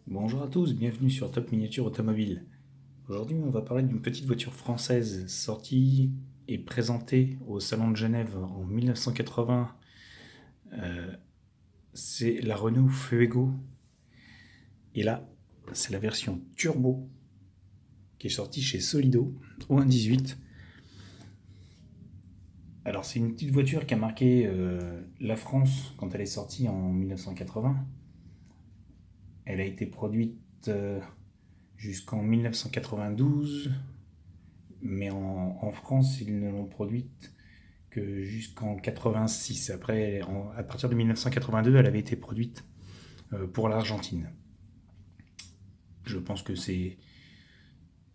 Bonjour à tous, bienvenue sur Top Miniature Automobile. Aujourd'hui, on va parler d'une petite voiture française sortie et présentée au Salon de Genève en 1980. C'est la Renault Fuego. Et là, c'est la version turbo qui est sortie chez Solido au 1.18. Alors, c'est une petite voiture qui a marqué la France quand elle est sortie en 1980. Elle a été produite jusqu'en 1992. Mais en France, ils ne l'ont produite que jusqu'en 86. Après, à partir de 1982, elle avait été produite pour l'Argentine. Je pense que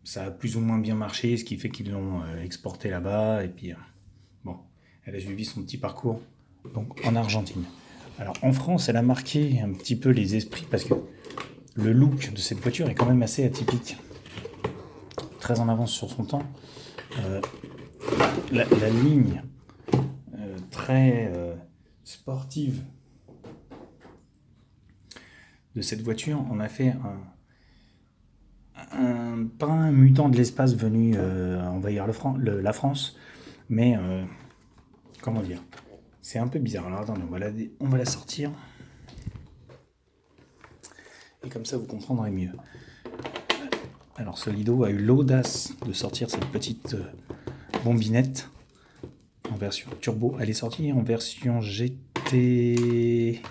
ça a plus ou moins bien marché, ce qui fait qu'ils l'ont exporté là-bas. Et puis, bon, elle a suivi son petit parcours donc en Argentine. Alors en France, elle a marqué un petit peu les esprits parce que le look de cette voiture est quand même assez atypique, très en avance sur son temps. La ligne très sportive de cette voiture, on a fait pas un mutant de l'espace venu envahir la France, mais comment dire, c'est un peu bizarre. Alors attendez, on va la sortir, et comme ça vous comprendrez mieux. Alors Solido a eu l'audace de sortir cette petite bombinette en version turbo. Elle est sortie en version GT.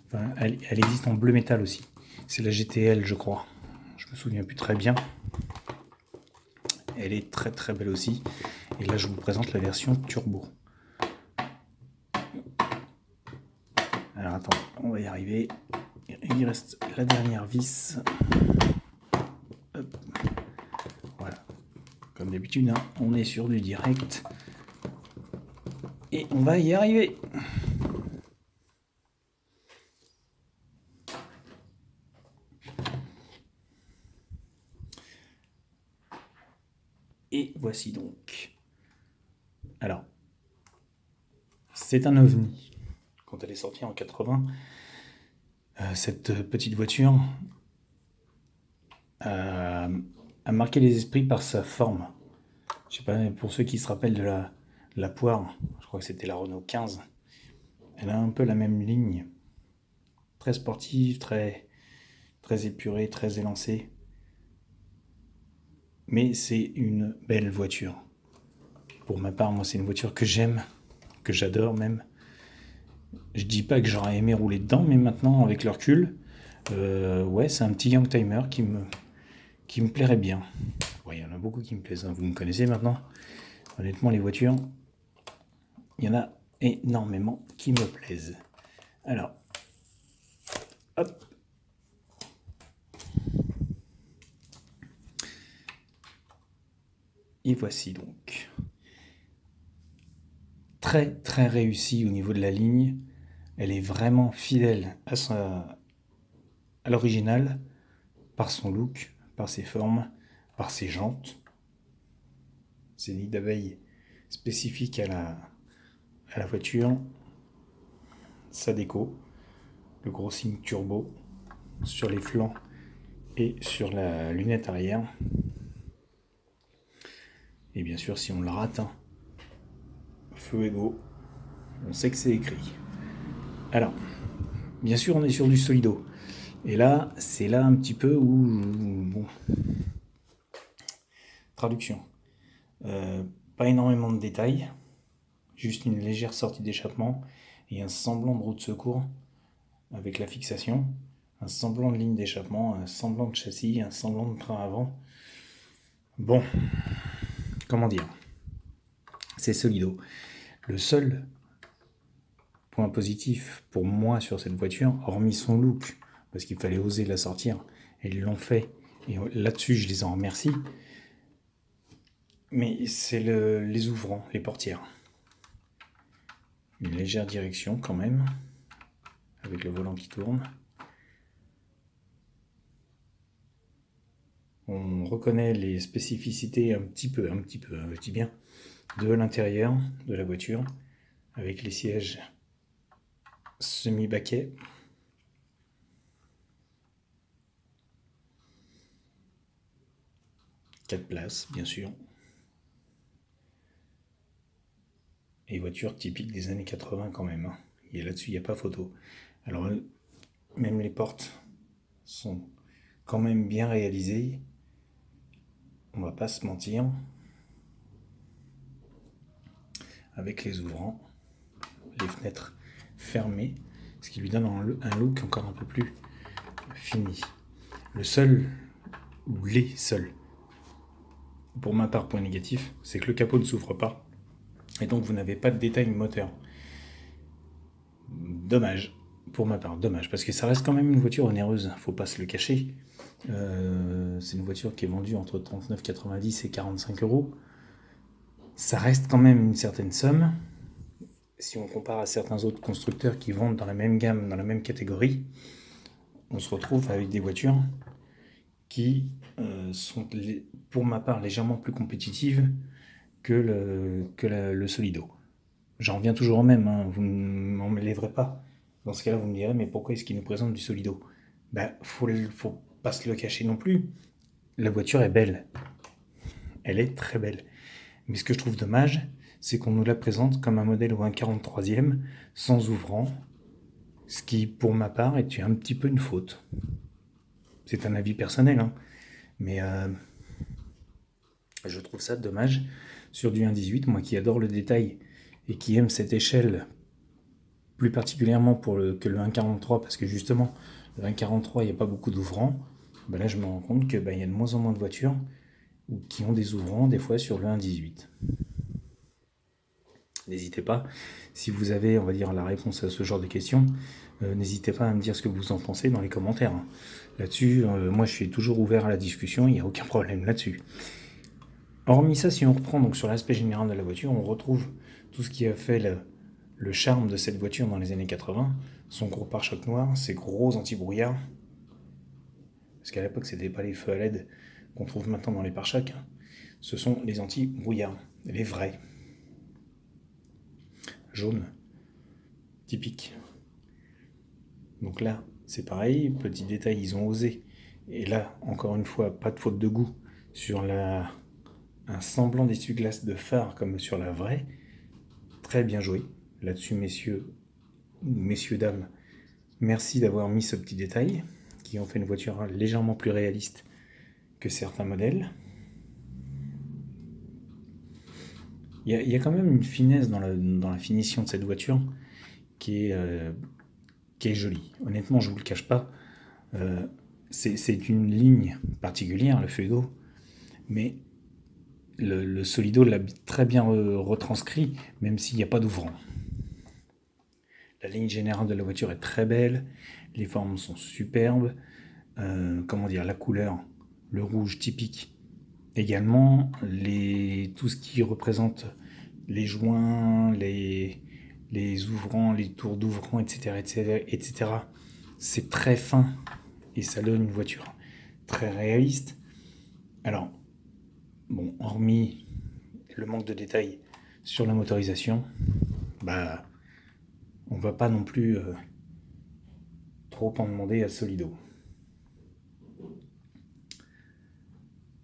Enfin, elle existe en bleu métal aussi. C'est la GTL, je crois. Je me souviens plus très bien. Elle est très très belle aussi. Et là, je vous présente la version turbo. Alors attends, on va y arriver. Il reste la dernière vis. Hop. Voilà. Comme d'habitude, hein, on est sur du direct. Et on va y arriver. Et voici donc. Alors, c'est un ovni. Quand elle est sortie en 80, cette petite voiture a marqué les esprits par sa forme. Je sais pas, pour ceux qui se rappellent de la poire, je crois que c'était la Renault 15. Elle a un peu la même ligne. Très sportive, très épurée, très élancée. Mais c'est une belle voiture. Pour ma part, moi, c'est une voiture que j'aime, que j'adore même. Je dis pas que j'aurais aimé rouler dedans, mais maintenant, avec le recul, ouais, c'est un petit youngtimer qui me plairait bien. Ouais, il y en a beaucoup qui me plaisent, hein. Vous me connaissez maintenant. Honnêtement, les voitures, il y en a énormément qui me plaisent. Alors, hop. Et voici donc. Très très réussie au niveau de la ligne. Elle est vraiment fidèle à l'original par son look, par ses formes, par ses jantes. Ces nids d'abeilles spécifiques à la voiture. Sa déco, le gros signe turbo sur les flancs et sur la lunette arrière. Et bien sûr, si on le rate, hein, Fuego, on sait que c'est écrit. Alors, bien sûr, on est sur du Solido. Et là, c'est là un petit peu où... Bon. Traduction. Pas énormément de détails. Juste une légère sortie d'échappement et un semblant de roue de secours avec la fixation. Un semblant de ligne d'échappement, un semblant de châssis, un semblant de train avant. Bon, comment dire, c'est Solido. Le seul point positif pour moi sur cette voiture, hormis son look, parce qu'il fallait oser la sortir, et ils l'ont fait, et là-dessus je les en remercie, mais c'est les ouvrants, les portières. Une légère direction quand même, avec le volant qui tourne. On reconnaît les spécificités un petit peu, je dis bien, de l'intérieur de la voiture, avec les sièges semi-baquets. 4 places, bien sûr. Et voiture typique des années 80 quand même, hein. Et là-dessus, il n'y a pas photo. Alors, même les portes sont quand même bien réalisées. On va pas se mentir. Avec les ouvrants, les fenêtres fermées, ce qui lui donne un look encore un peu plus fini. Le seul, ou les seuls, pour ma part, point négatif, c'est que le capot ne s'ouvre pas. Et donc vous n'avez pas de détail moteur. Dommage, pour ma part, dommage, parce que ça reste quand même une voiture onéreuse, faut pas se le cacher. C'est une voiture qui est vendue entre 39,90 et 45 euros. Ça reste quand même une certaine somme. Si on compare à certains autres constructeurs qui vendent dans la même gamme, dans la même catégorie, on se retrouve avec des voitures qui sont, pour ma part, légèrement plus compétitives que le Solido. J'en reviens toujours au même, hein, vous ne m'en lèverez pas. Dans ce cas-là, vous me direz, mais pourquoi est-ce qu'il nous présente du Solido? Ben, faut pas se le cacher non plus. La voiture est belle. Elle est très belle. Mais ce que je trouve dommage, c'est qu'on nous la présente comme un modèle ou un 43e, sans ouvrant, ce qui, pour ma part, est un petit peu une faute. C'est un avis personnel, hein. Mais je trouve ça dommage. Sur du 1.18, moi qui adore le détail et qui aime cette échelle, plus particulièrement que le 1.43, parce que justement, le 1.43, il n'y a pas beaucoup d'ouvrants, ben là je me rends compte qu'il y a de moins en moins de voitures qui ont des ouvrants, des fois sur le 1.18. N'hésitez pas, si vous avez, on va dire, la réponse à ce genre de questions, n'hésitez pas à me dire ce que vous en pensez dans les commentaires. Là-dessus, moi je suis toujours ouvert à la discussion, il n'y a aucun problème là-dessus. Hormis ça, si on reprend donc sur l'aspect général de la voiture, on retrouve tout ce qui a fait le charme de cette voiture dans les années 80, son gros pare-choc noir, ses gros anti-brouillard, parce qu'à l'époque c'était pas les feux à LED qu'on trouve maintenant dans les pare-chocs, hein. Ce sont les anti-brouillard, les vrais, jaunes, typiques. Donc là, c'est pareil, petit détail, ils ont osé, et là, encore une fois, pas de faute de goût, sur un semblant d'essuie-glace de phare comme sur la vraie, très bien joué. Là-dessus, messieurs, dames, merci d'avoir mis ce petit détail, qui en fait une voiture légèrement plus réaliste que certains modèles. Il y a quand même une finesse dans la finition de cette voiture qui est jolie. Honnêtement, je ne vous le cache pas. C'est une ligne particulière, le Fuego, mais le Solido l'a très bien retranscrit, même s'il n'y a pas d'ouvrant. La ligne générale de la voiture est très belle, les formes sont superbes, la couleur, le rouge typique également, tout ce qui représente les joints, les ouvrants, les tours d'ouvrants, etc., etc., etc. C'est très fin et ça donne une voiture très réaliste. Alors, bon, hormis le manque de détails sur la motorisation, on va pas non plus trop en demander à Solido.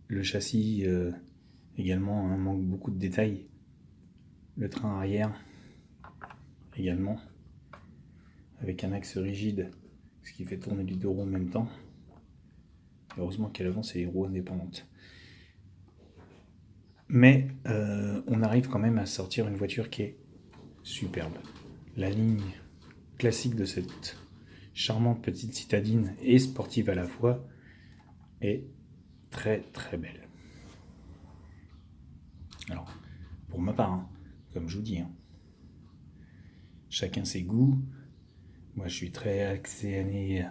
Le châssis également manque beaucoup de détails. Le train arrière également, avec un axe rigide, ce qui fait tourner les deux roues en même temps. Heureusement qu'à l'avant c'est les roues indépendantes. Mais on arrive quand même à sortir une voiture qui est superbe. La ligne classique de cette charmante petite citadine et sportive à la fois est très très belle. Alors, pour ma part, hein, comme je vous dis, hein, chacun ses goûts. Moi, je suis très axé années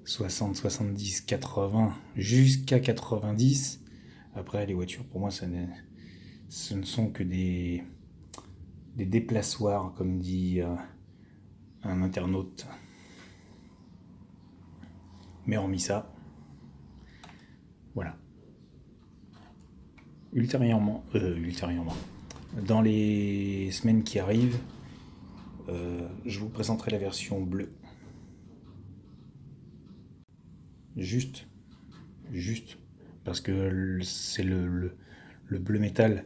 60, 70, 80, jusqu'à 90. Après, les voitures, pour moi, ce ne sont que des déplaçoirs, comme dit un internaute. Mais hormis ça, voilà. Ultérieurement, dans les semaines qui arrivent, je vous présenterai la version bleue. Juste parce que c'est le bleu métal,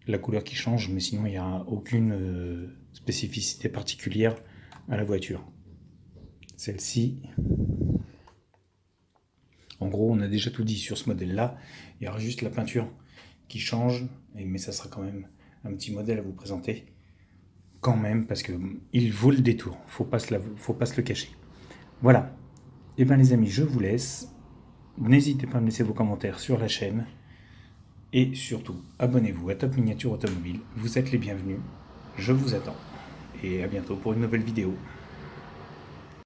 la couleur qui change, mais sinon il n'y a aucune spécificité particulière à la voiture. Celle-ci, en gros, on a déjà tout dit sur ce modèle-là. Il y aura juste la peinture qui change, mais ça sera quand même un petit modèle à vous présenter. Quand même, parce qu'il vaut le détour. Faut pas se le cacher. Voilà. Et bien les amis, je vous laisse. N'hésitez pas à me laisser vos commentaires sur la chaîne. Et surtout, abonnez-vous à Top Miniature Automobile. Vous êtes les bienvenus. Je vous attends. Et à bientôt pour une nouvelle vidéo.